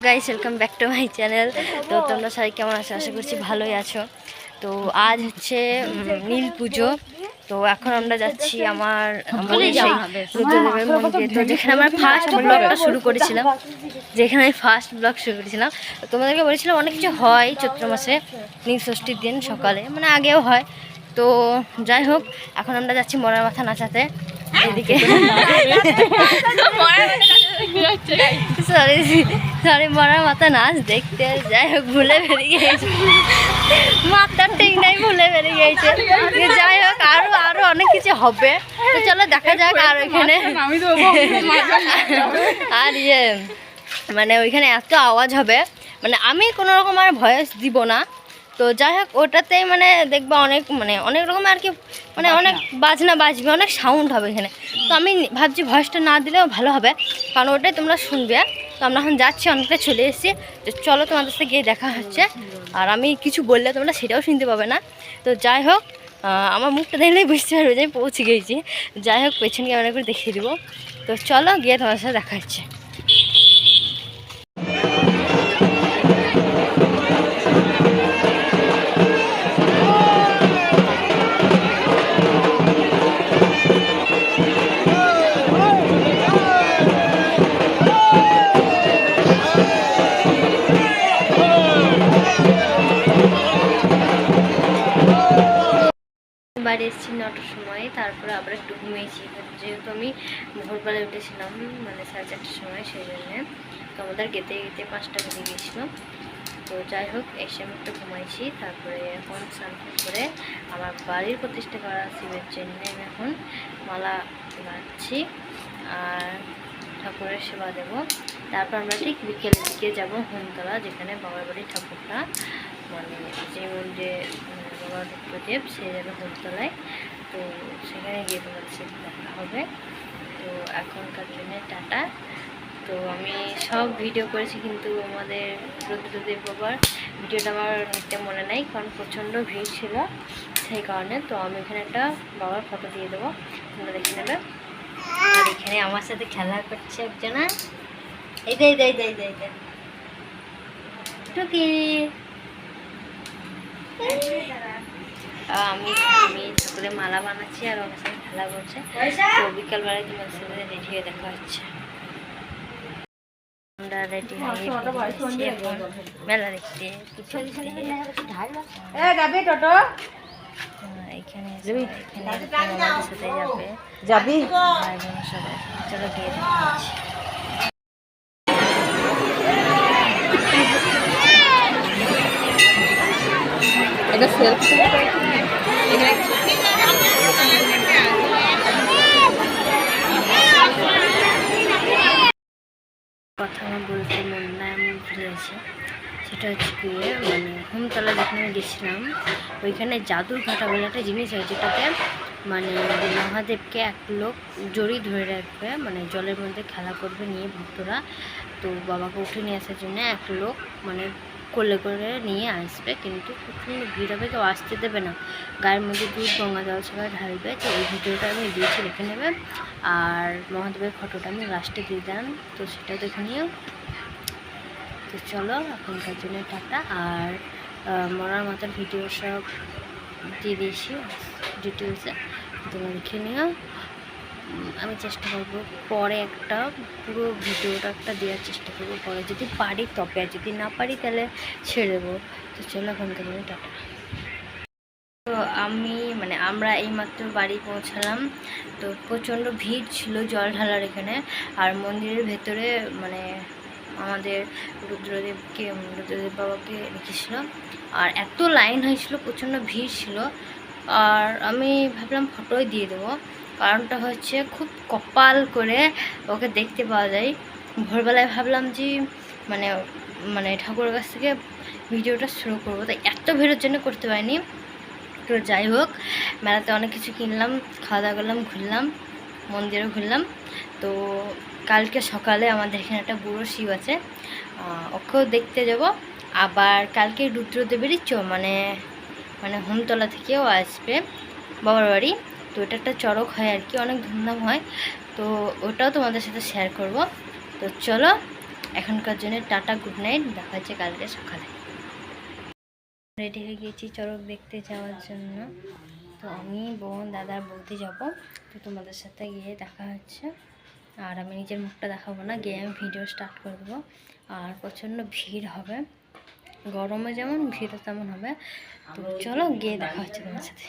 Guys welcome back to my channel. তো তোমরা সবাই কেমন আছো? আশা করছি ভালোই আছো। তো আজ হচ্ছে নীল পুজো। তো এখন আমরা যাচ্ছি আমার সেই রুদ্রদেবের মন্দিরে। তো যেখানে আমরা ফার্স্ট ব্লগটা শুরু করেছিলাম তো তোমাদেরকে বলেছিলাম অনেক কিছু হয় চৈত্র মাসে নীল ষষ্ঠীর দিন সকালে, মানে আগেও হয়। তো যাই হোক, এখন আমরা যাচ্ছি মরার মাথা নাচাতে। এদিকে সরি মরার মাথা নাচ দেখতে। যাই হোক, ভুলে বেরিয়ে গেছে, মাথার ঠিক নাই, ভুলে বেরিয়ে গেছে। যাই হোক, আরো অনেক কিছু হবে, তো চলো দেখা যাক। আর ওইখানে আর মানে ওইখানে এত আওয়াজ হবে, মানে আমি কোনো রকম আর ভয়েস দিব না। তো যাই হোক, ওটাতেই মানে দেখবা অনেক রকম আর কি, মানে অনেক বাজনা বাজবে, অনেক সাউন্ড হবে এখানে। তো আমি ভাবছি ভয়েসটা না দিলেও ভালো হবে, কারণ ওটাই তোমরা শুনবে। তো আমরা এখন যাচ্ছি, অনেকটা চলে এসেছি। তো চলো, তোমাদের সাথে গিয়ে দেখা হচ্ছে। আর আমি কিছু বললে তোমরা সেটাও শুনতে পাবে না। তো যাই হোক, আমার মুখটা দেখলেই বুঝতে পারবে যে আমি পৌঁছে গিয়েছি। যাই হোক, পেছন ক্যামেরা করে দেখিয়ে দেবো। তো চলো, গিয়ে তোমাদের সাথে দেখা হচ্ছে। বাড়ি এসেছি 9টার সময়, তারপরে আবার একটু ঘুমিয়েছি, যেহেতু আমি ভোরবেলায় উঠেছিলাম, মানে 4:30টার সময়, সেই জন্যে। তো আমাদের গেতে 5টা বেজে গিয়েছিলো। তো যাই হোক, এসে আমি একটু ঘুমাইছি। তারপরে এখন স্নান করে আমার বাড়ির প্রতিষ্ঠা করা শিবের জন্য আমি এখন মালা বাঁধছি আর ঠাকুরের সেবা দেবো। তারপর আমরা ঠিক বিকেলের দিকে যাবো হোমতলা, যেখানে বাবার বাড়ির ঠাকুরটা, মানে যে মন্দিরে বাবা রুদ্রদেব, সে যাবে হোমতলায়। তো সেখানে গিয়ে তোমাদের সাথে দেখা হবে। তো এখনকার জন্য টাটা। তো আমি সব ভিডিও করেছি, কিন্তু আমাদের রুদ্রদেব বাবার ভিডিওটা আমার নিতে মনে নেই, কারণ প্রচণ্ড ভিড় ছিল, সেই কারণে। তো আমি এখানে একটা বাবার ফটো দিয়ে দেবো, তোমরা দেখে নেবে। আর এখানে আমার সাথে খেলা করছে একজনা, এই টুকি। আমি ঠাকুরের মালা বানাচ্ছি আর আমার সাথে খেলা করছে। তো বিকালবেলায় তোমার সাথে রেডি হয়ে দেখা হচ্ছে। আমরা রেডি হয়ে মেলা দেখতে এখানে সাথে যাবে সবাই। চলো গিয়ে দেখাচ্ছি। কথা আমার বলতে মন নাই, আমি ভুলে আছি। সেটা হচ্ছে গিয়ে মানে হোমতলা যেখানে আমি গেছিলাম, ওইখানে জাদুর ঘাটা বলে একটা জিনিস হয়, যেটাতে মানে মহাদেবকে এক লোক জড়ি ধরে রাখবে, মানে জলের মধ্যে খেলা করবে নিয়ে ভক্তরা। তো বাবাকে উঠে নিয়ে আসার জন্য এক লোক মানে কোলে করে নিয়ে আসবে, কিন্তু প্রচণ্ড ভিড় হবে, কেউ আসতে দেবে না, গায়ের মধ্যে দুধ গঙ্গা জল সবাই ঢালবে। তো এই ভিডিওটা আমি দিয়েছি, দেখে নেবে। আর মহাদেবের ফটোটা আমি লাস্টে দিয়ে দিলাম, তো সেটা দেখে নিও। তো চলো, এখনকার জন্য টাটা। আর মরার মাথার ভিডিও সব দিয়ে দিয়েছি ডিটেলসে, তোমরা দেখে নিও। আমি চেষ্টা করবো পরে একটা পুরো ভিডিওটা একটা দেওয়ার চেষ্টা করবো পরে, যদি পারি তবে, আর যদি না পারি তাহলে ছেড়ে দেবো। তো চলো, এখনকার জন্য টাটা। তো আমরা এইমাত্র বাড়ি পৌঁছালাম। তো প্রচণ্ড ভিড় ছিল জল ঢালার এখানে, আর মন্দিরের ভেতরে মানে আমাদের রুদ্রদেব বাবাকে রেখেছিল, আর এত লাইন হয়েছিল, প্রচণ্ড ভিড় ছিল। আর আমি ভাবলাম ফটোই দিয়ে দেবো, কারণটা হচ্ছে খুব কপাল করে ওকে দেখতে পাওয়া যায়। ভোরবেলায় ভাবলাম যে মানে মানে ঠাকুরের কাছ থেকে ভিডিওটা শুরু করবো, তাই এত ভিড়ের জন্য করতে পারিনি। তো যাই হোক, মেলাতে অনেক কিছু কিনলাম, খাওয়া দাওয়া করলাম, ঘুরলাম, মন্দিরেও ঘুরলাম। তো কালকে সকালে আমাদের এখানে একটা বুড়ো শিব আছে, ওকেও দেখতে যাব। আবার কালকে রুদ্রদেবেরই মানে হোমতলা থেকেও আসবে বাবার বাড়ি। তো এটা একটা চড়ক হয় আর কি, অনেক ধুমধাম হয়। তো ওটাও তোমাদের সাথে শেয়ার করব। তো চলো, এখনকার জন্য টাটা, গুড নাইট, দেখা হচ্ছে কালকে সকালে। রেডি হয়ে গিয়েছি চড়ক দেখতে যাওয়ার জন্য। তো আমি, বোন, দাদা, বৌদি যাব। তো তোমাদের সাথে গিয়ে দেখা হচ্ছে। আর আমি নিজের মুখটা দেখাবো না, গিয়ে আমি ভিডিও স্টার্ট করে দেবো। আর প্রচণ্ড ভিড় হবে, গরমে যেমন ভিড়ও তেমন হবে। তো চলো গিয়ে দেখা হচ্ছে তোমার সাথে।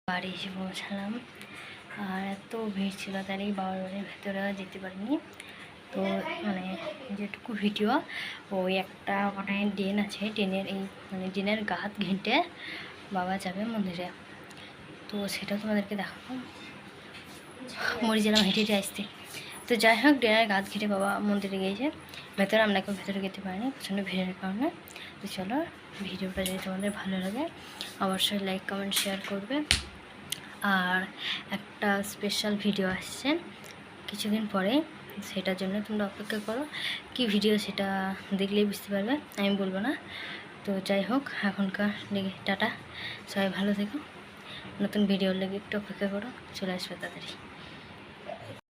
বাড়ি এসে পৌঁছালাম, আর এত ভিড় ছিল তাই বাবার ভেতরে যেতে পারিনি। তো মানে যেটুকু ভিডিও, ওই একটা মানে ড্রেন আছে, ড্রেনের এই মানে ড্রেনের গাত ঘেঁটে বাবা যাবে মন্দিরে। তো সেটা তোমাদেরকে দেখাবো। মরে গেলাম হেঁটে হেঁটে আসতে। তো যাই হোক, ড্রেনের গাত ঘেঁটে বাবা মন্দিরে গিয়েছে। ভেতরে আমরা কেউ ভেতরে যেতে পারিনি প্রচণ্ড ভিড়ের কারণে। তো চলো, ভিডিওটা যদি তোমাদের ভালো লাগে অবশ্যই লাইক, কমেন্ট, শেয়ার করবে। আর একটা স্পেশাল ভিডিও আসছে কিছুদিন পরে, সেটার জন্য তোমরা অপেক্ষা করো। কি ভিডিও সেটা দেখলেই বুঝতে পারবে, আমি বলবো না। তো যাই হোক, এখনকার লেগে টাটা, সবাই ভালো থেকো। নতুন ভিডিওর লেগে একটু অপেক্ষা করো, চলে আসবে তাড়াতাড়ি।